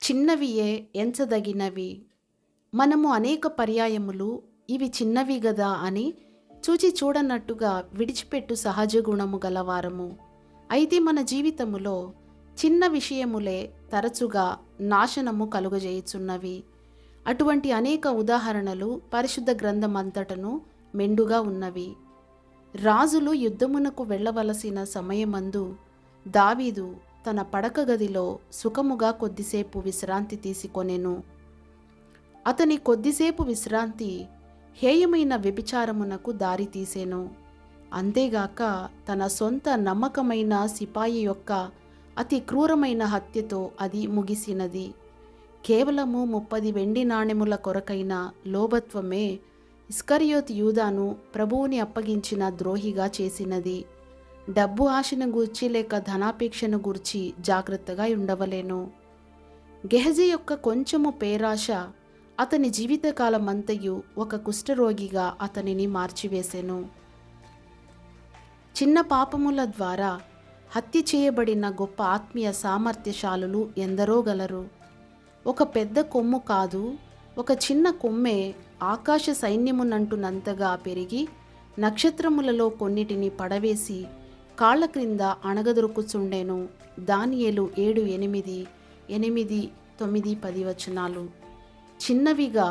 చిన్నవియే ఎంచదగినవి. మనము అనేక పర్యాయములు ఇవి చిన్నవి గదా అని చూచి చూడనట్టుగా విడిచిపెట్టు సహజ గుణము గలవారము. అయితే మన జీవితములో చిన్న విషయములే తరచుగా నాశనము కలుగజేయుచున్నవి. అటువంటి అనేక ఉదాహరణలు పరిశుద్ధ గ్రంథమంతటను మెండుగా ఉన్నవి. రాజులు యుద్ధమునకు వెళ్ళవలసిన సమయమందు దావీదు తన పడక గదిలో సుఖముగా కొద్దిసేపు విశ్రాంతి తీసుకొనెను. అతని కొద్దిసేపు విశ్రాంతి హేయమైన వ్యభిచారమునకు దారి తీసెను. అంతేగాక తన సొంత నమ్మకమైన సిపాయి యొక్క అతి క్రూరమైన హత్యతో అది ముగిసినది. కేవలము 30 వెండి నాణెముల కొరకైన లోభత్వమే ఇస్కరియోతు యూదాను ప్రభువుని అప్పగించిన ద్రోహిగా చేసినది. డబ్బు ఆశను గూర్చి లేక ధనాపేక్షను గూర్చి జాగ్రత్తగా ఉండవలేను. గెహజీ యొక్క కొంచెము పేరాశ అతని జీవితకాలమంతయు ఒక కుష్ఠరోగిగా అతనిని మార్చివేసెను. చిన్న పాపముల ద్వారా హత్య చేయబడిన గొప్ప ఆత్మీయ సామర్థ్యశాలులు ఎందరో గలరు. ఒక పెద్ద కొమ్ము కాదు, ఒక చిన్న కొమ్మే ఆకాశ సైన్యమునంటునంతగా పెరిగి నక్షత్రములలో కొన్నిటిని పడవేసి కాళ్ల క్రింద అణగదొరుకుచుండెను. దానియేలు 7:8, 8, 9, 10 వచనాలు. చిన్నవిగా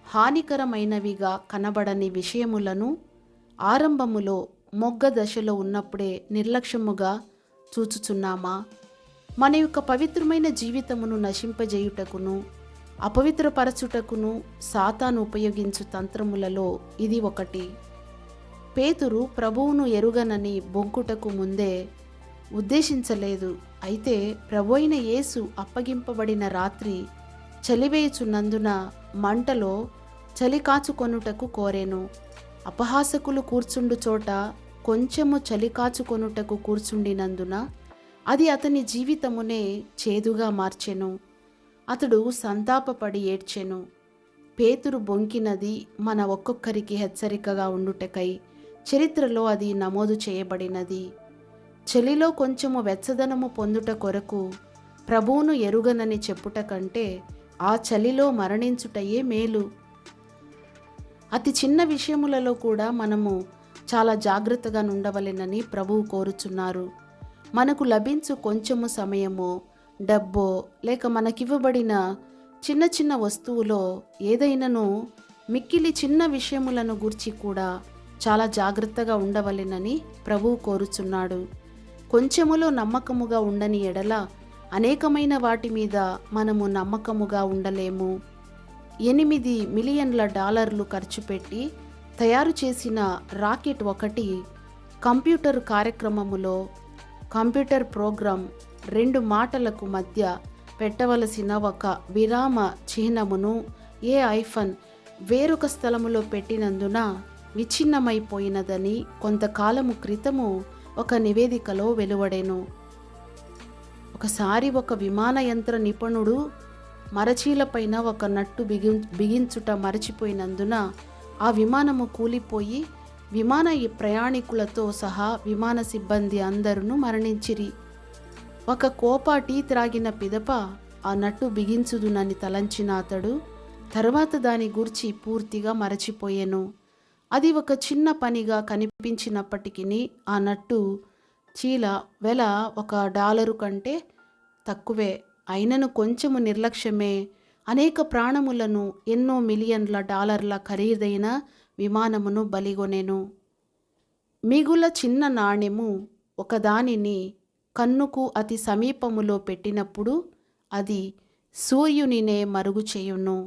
హానికరమైనవిగా కనబడని విషయములను ఆరంభములో మొగ్గ దశలో ఉన్నప్పుడే నిర్లక్ష్యముగా చూచుచున్నామా? మన యొక్క పవిత్రమైన జీవితమును నశింపజేయుటకును అపవిత్రపరచుటకును సాతాను ఉపయోగించు తంత్రములలో ఇది ఒకటి. పేతురు ప్రభువును ఎరుగనని బొంకుటకు ముందే ఉద్దేశించలేదు. అయితే ప్రభువైన యేసు అప్పగింపబడిన రాత్రి చలివేయుచున్నందున మంటలో చలి కాచుకొనుటకు కోరెను. అపహాసకులు కూర్చుండు చోట కొంచెము చలి కాచుకొనుటకు కూర్చుండినందున అది అతని జీవితమునే చేదుగా మార్చెను. అతడు సంతాపపడి ఏడ్చెను. పేతురు బొంకినది మన ఒక్కొక్కరికి హెచ్చరికగా ఉండుటకై చరిత్రలో అది నమోదు చేయబడినది. చలిలో కొంచెము వెచ్చదనము పొందుట కొరకు ప్రభువును ఎరుగనని చెప్పుట కంటే ఆ చలిలో మరణించుటయే మేలు. అతి చిన్న విషయములలో కూడా మనము చాలా జాగ్రత్తగా నుండవలెనని ప్రభువు కోరుచున్నారు. మనకు లభించు కొంచెము సమయమో, డబ్బో, లేక మనకివ్వబడిన చిన్న చిన్న వస్తువులో ఏదైనాను మిక్కిలి చిన్న విషయములను గూర్చి కూడా చాలా జాగ్రత్తగా ఉండవలెనని ప్రభువు కోరుచున్నాడు. కొంచెములో నమ్మకముగా ఉండని ఎడల అనేకమైన వాటి మీద మనము నమ్మకముగా ఉండలేము. $8 మిలియన్ల ఖర్చు పెట్టి తయారు చేసిన రాకెట్ ఒకటి కంప్యూటర్ కార్యక్రమములో కంప్యూటర్ ప్రోగ్రాం 2 మాటలకు మధ్య పెట్టవలసిన ఒక విరామ చిహ్నమును ఏ ఐఫోన్ వేరొక స్థలములో పెట్టినందున విచ్ఛిన్నమైపోయినదని కొంతకాలము క్రితము ఒక నివేదికలో వెలువడెను. ఒకసారి ఒక విమానయంత్ర నిపుణుడు మరచీలపైన ఒక నట్టు బిగించుట మరచిపోయినందున ఆ విమానము కూలిపోయి విమాన ప్రయాణికులతో సహా విమాన సిబ్బంది అందరూ మరణించిరి. ఒక కోప టీ త్రాగిన పిదప ఆ నట్టు బిగించుదునని తలంచిన అతడు తర్వాత దాని గూర్చి పూర్తిగా మరచిపోయెను. అది ఒక చిన్న పనిగా కనిపించినప్పటికీ ఆ నట్టు చీల వెల $1 కంటే తక్కువే. అయినను కొంచెము నిర్లక్ష్యమే అనేక ప్రాణములను ఎన్నో $మిలియన్ల ఖరీదైన విమానమును బలిగొనెను. మిగుల చిన్న నాణెము ఒకదానిని కన్నుకు అతి సమీపములో పెట్టినప్పుడు అది సూర్యునినే మరుగు చేయును.